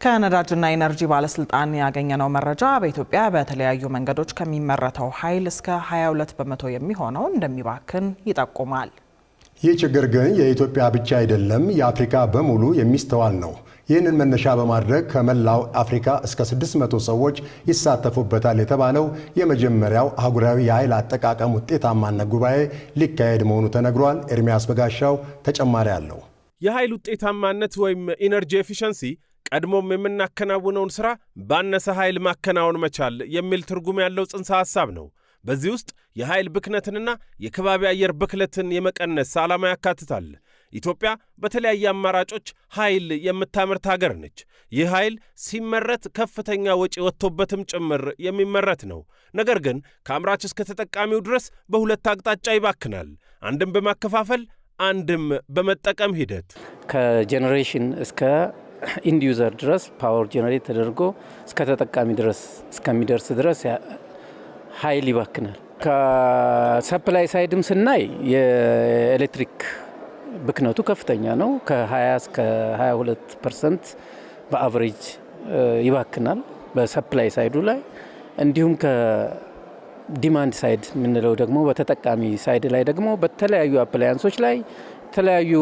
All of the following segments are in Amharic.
ከነዳጅና ኢነርጂ ባለስልጣን ያገኘነው መረጃ በኢትዮጵያ በተለያዩ መንገዶች ከሚመረተው ኃይል እስከ 22 በመቶ የሚሆነው እንደሚባክን ይጠቁማል። ይህ ችግር ግን የኢትዮጵያ ብቻ አይደለም፣ የአፍሪካ በሙሉ የሚስተዋል ነው። ይህንን መነሻ በማድረግ ከመላው አፍሪካ እስከ 600 ሰዎች ይሳተፉበታል የተባለው የመጀመሪያው አህጉራዊ የኃይል አጠቃቀም ውጤታማነት ጉባኤ ሊካሄድ መሆኑ ተነግሯል። ኤርሚያስ በጋሻው ተጨማሪ አለው። የኃይል ውጤታማነት ወይም ኢነርጂ ኤፊሸንሲ ቀድሞም የምናከናውነውን ሥራ ባነሰ ኃይል ማከናወን መቻል የሚል ትርጉም ያለው ጽንሰ ሐሳብ ነው። በዚህ ውስጥ የኃይል ብክነትንና የከባቢ አየር ብክለትን የመቀነስ ዓላማ ያካትታል። ኢትዮጵያ በተለያየ አማራጮች ኃይል የምታመርት ሀገር ነች። ይህ ኃይል ሲመረት ከፍተኛ ወጪ ወጥቶበትም ጭምር የሚመረት ነው። ነገር ግን ከአምራች እስከ ተጠቃሚው ድረስ በሁለት አቅጣጫ ይባክናል። አንድም በማከፋፈል አንድም በመጠቀም ሂደት ከጄኔሬሽን እስከ ኢንድ ዩዘር ድረስ ፓወር ጄኔሬት ተደርጎ እስከ ተጠቃሚ ድረስ እስከሚደርስ ድረስ ኃይል ይባክናል። ከሰፕላይ ሳይድም ስናይ የኤሌክትሪክ ብክነቱ ከፍተኛ ነው። ከ20 እስከ 22% በአቨሬጅ ይባክናል በሰፕላይ ሳይዱ ላይ። እንዲሁም ከዲማንድ ሳይድ የምንለው ደግሞ በተጠቃሚ ሳይድ ላይ ደግሞ በተለያዩ አፕላያንሶች ላይ የተለያዩ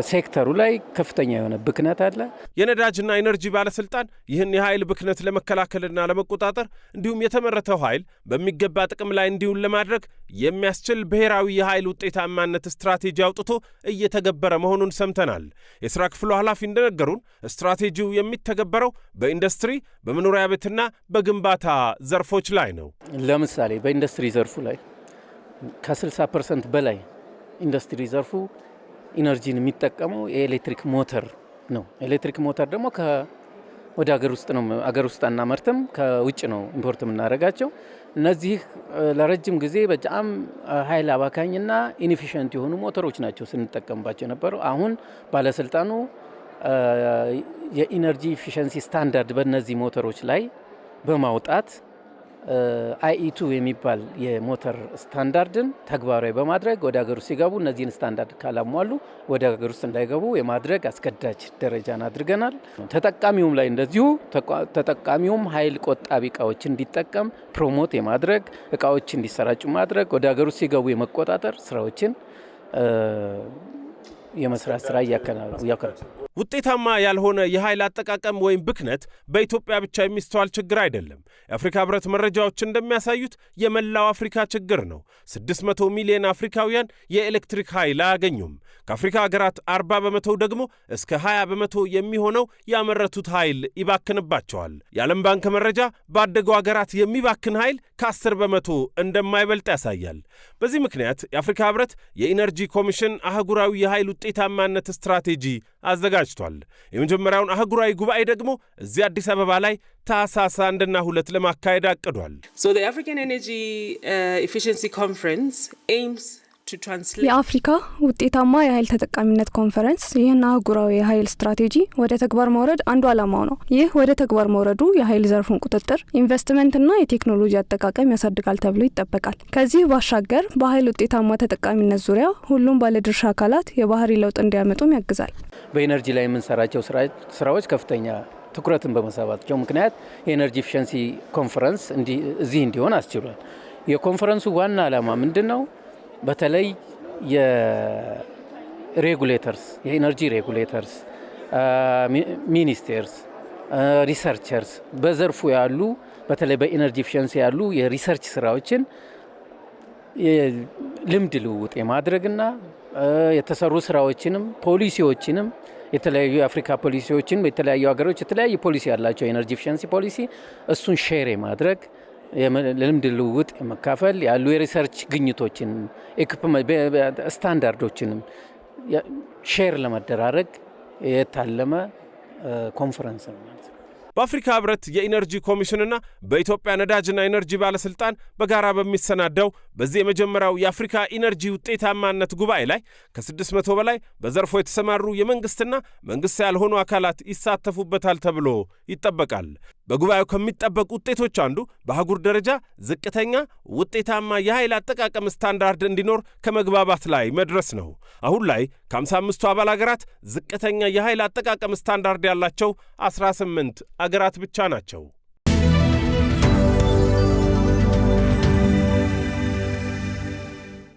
ሴክተሩ ላይ ከፍተኛ የሆነ ብክነት አለ። የነዳጅና ኢነርጂ ባለስልጣን ይህን የኃይል ብክነት ለመከላከልና ለመቆጣጠር እንዲሁም የተመረተው ኃይል በሚገባ ጥቅም ላይ እንዲውል ለማድረግ የሚያስችል ብሔራዊ የኃይል ውጤታማነት ስትራቴጂ አውጥቶ እየተገበረ መሆኑን ሰምተናል። የሥራ ክፍሉ ኃላፊ እንደነገሩን ስትራቴጂው የሚተገበረው በኢንዱስትሪ፣ በመኖሪያ ቤትና በግንባታ ዘርፎች ላይ ነው። ለምሳሌ በኢንዱስትሪ ዘርፉ ላይ ከ60% በላይ ኢንዱስትሪ ዘርፉ ኢነርጂን የሚጠቀመው የኤሌክትሪክ ሞተር ነው። ኤሌክትሪክ ሞተር ደግሞ ወደ ሀገር ውስጥ ነው፣ ሀገር ውስጥ አናመርትም፣ ከውጭ ነው ኢምፖርት የምናደርጋቸው። እነዚህ ለረጅም ጊዜ በጣም ኃይል አባካኝና ኢንኤፊሽንት የሆኑ ሞተሮች ናቸው ስንጠቀምባቸው የነበረው። አሁን ባለስልጣኑ የኢነርጂ ኤፊሽንሲ ስታንዳርድ በእነዚህ ሞተሮች ላይ በማውጣት IE2 የሚባል የሞተር ስታንዳርድን ተግባራዊ በማድረግ ወደ ሀገር ውስጥ ሲገቡ እነዚህን ስታንዳርድ ካላሟሉ ወደ ሀገር ውስጥ እንዳይገቡ የማድረግ አስገዳጅ ደረጃን አድርገናል። ተጠቃሚውም ላይ እንደዚሁ ተጠቃሚውም ኃይል ቆጣቢ እቃዎች እንዲጠቀም ፕሮሞት የማድረግ እቃዎች እንዲሰራጩ ማድረግ ወደ ሀገር ውስጥ ሲገቡ የመቆጣጠር ስራዎችን የመስራት ስራ እያከናወነ ውጤታማ ያልሆነ የኃይል አጠቃቀም ወይም ብክነት በኢትዮጵያ ብቻ የሚስተዋል ችግር አይደለም። የአፍሪካ ህብረት መረጃዎች እንደሚያሳዩት የመላው አፍሪካ ችግር ነው። 600 ሚሊዮን አፍሪካውያን የኤሌክትሪክ ኃይል አያገኙም። ከአፍሪካ ሀገራት 40 በመቶ ደግሞ እስከ 20 በመቶ የሚሆነው ያመረቱት ኃይል ይባክንባቸዋል። የዓለም ባንክ መረጃ ባደጉ ሀገራት የሚባክን ኃይል ከ10 በመቶ እንደማይበልጥ ያሳያል። በዚህ ምክንያት የአፍሪካ ህብረት የኢነርጂ ኮሚሽን አህጉራዊ የኃይል ውጤታማነት ስትራቴጂ አዘጋጅቷል። የመጀመሪያውን አህጉራዊ ጉባኤ ደግሞ እዚህ አዲስ አበባ ላይ ታህሳስ 1 እና 2 ለማካሄድ አቅዷል። The African Energy Efficiency Conference aims የአፍሪካ ውጤታማ የኃይል ተጠቃሚነት ኮንፈረንስ ይህን አህጉራዊ የኃይል ስትራቴጂ ወደ ተግባር ማውረድ አንዱ ዓላማው ነው። ይህ ወደ ተግባር ማውረዱ የኃይል ዘርፉን ቁጥጥር፣ ኢንቨስትመንትና የቴክኖሎጂ አጠቃቀም ያሳድጋል ተብሎ ይጠበቃል። ከዚህ ባሻገር በኃይል ውጤታማ ተጠቃሚነት ዙሪያ ሁሉም ባለድርሻ አካላት የባህሪ ለውጥ እንዲያመጡም ያግዛል። በኢነርጂ ላይ የምንሰራቸው ስራዎች ከፍተኛ ትኩረትን በመሳባቸው ምክንያት የኢነርጂ ኤፊሽንሲ ኮንፈረንስ እዚህ እንዲሆን አስችሏል። የኮንፈረንሱ ዋና ዓላማ ምንድን ነው? በተለይ የሬጉሌተርስ የኢነርጂ ሬጉሌተርስ፣ ሚኒስቴርስ፣ ሪሰርቸርስ በዘርፉ ያሉ በተለይ በኢነርጂ ኤፊሽንሲ ያሉ የሪሰርች ስራዎችን ልምድ ልውውጥ የማድረግና የተሰሩ ስራዎችንም ፖሊሲዎችንም የተለያዩ የአፍሪካ ፖሊሲዎችን በተለያዩ ሀገሮች የተለያዩ ፖሊሲ ያላቸው የኢነርጂ ኤፊሽንሲ ፖሊሲ እሱን ሼር የማድረግ ልምድ ልውውጥ የመካፈል ያሉ የሪሰርች ግኝቶችን ስታንዳርዶችንም ሼር ለመደራረግ የታለመ ኮንፈረንስ ነው ማለት ነው። በአፍሪካ ህብረት የኢነርጂ ኮሚሽንና በኢትዮጵያ ነዳጅና ኢነርጂ ባለስልጣን በጋራ በሚሰናዳው በዚህ የመጀመሪያው የአፍሪካ ኢነርጂ ውጤታማነት ጉባኤ ላይ ከ600 በላይ በዘርፎ የተሰማሩ የመንግስትና መንግስት ያልሆኑ አካላት ይሳተፉበታል ተብሎ ይጠበቃል። በጉባኤው ከሚጠበቁ ውጤቶች አንዱ በአህጉር ደረጃ ዝቅተኛ ውጤታማ የኃይል አጠቃቀም ስታንዳርድ እንዲኖር ከመግባባት ላይ መድረስ ነው። አሁን ላይ ከ55ቱ አባል አገራት ዝቅተኛ የኃይል አጠቃቀም ስታንዳርድ ያላቸው 18 አገራት ብቻ ናቸው።